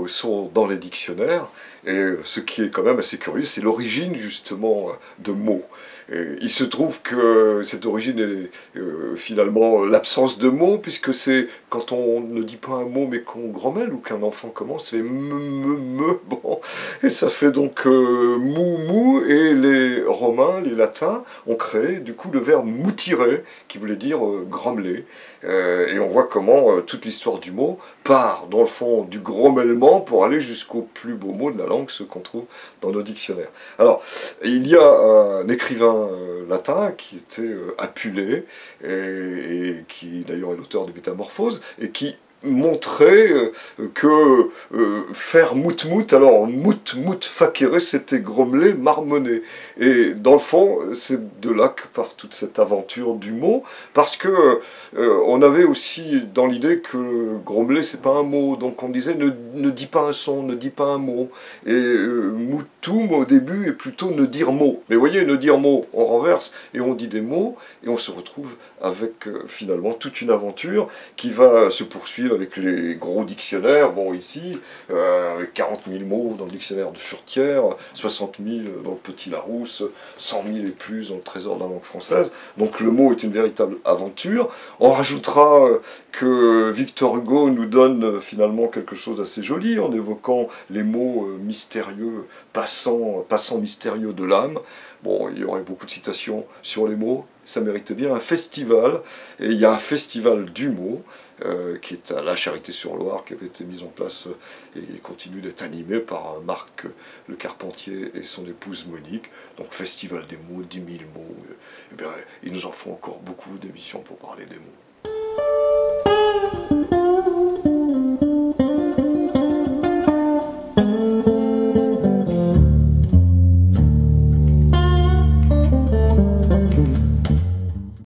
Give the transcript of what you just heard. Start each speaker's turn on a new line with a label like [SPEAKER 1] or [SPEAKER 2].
[SPEAKER 1] mots sont dans les dictionnaires, et ce qui est quand même assez curieux, c'est l'origine justement de mots. Et il se trouve que cette origine est finalement l'absence de mots, puisque c'est quand on ne dit pas un mot mais qu'on grommelle ou qu'un enfant commence, c'est bon, et ça fait donc mou, et les Romains, les Latins ont créé du coup le verbe moutire, qui voulait dire grommeler, et on voit comment toute l'histoire du mot part dans le fond du grommellement pour aller jusqu'au plus beau mot de la langue, ceux qu'on trouve dans nos dictionnaires. Alors, il y a un écrivain latin qui était Apulée, et qui d'ailleurs est l'auteur de Métamorphose, et qui montrait que faire mout, alors mout facere, c'était grommeler, marmonner. Et dans le fond, c'est de là que part toute cette aventure du mot, parce que on avait aussi dans l'idée que grommeler, c'est pas un mot, donc on disait ne dis pas un son, ne dis pas un mot. Et moutoum au début est plutôt ne dire mot. Mais vous voyez, ne dire mot, on renverse et on dit des mots, et on se retrouve avec finalement toute une aventure qui va se poursuivre avec les gros dictionnaires. Bon, ici, avec 40 000 mots dans le dictionnaire de Furetière, 60 000 dans le Petit Larousse, 100 000 et plus dans le Trésor de la langue française. Donc le mot est une véritable aventure. On rajoutera que Victor Hugo nous donne finalement quelque chose d'assez joli en évoquant les mots mystérieux, passants mystérieux de l'âme. Bon, il y aurait beaucoup de citations sur les mots, ça méritait bien un festival, et il y a un festival du mot, qui est à La Charité-sur-Loire, qui avait été mis en place et continue d'être animé par Marc Le Carpentier et son épouse Monique. Donc festival des mots, 10 000 mots, et bien, il nous en faut encore beaucoup d'émissions pour parler des mots.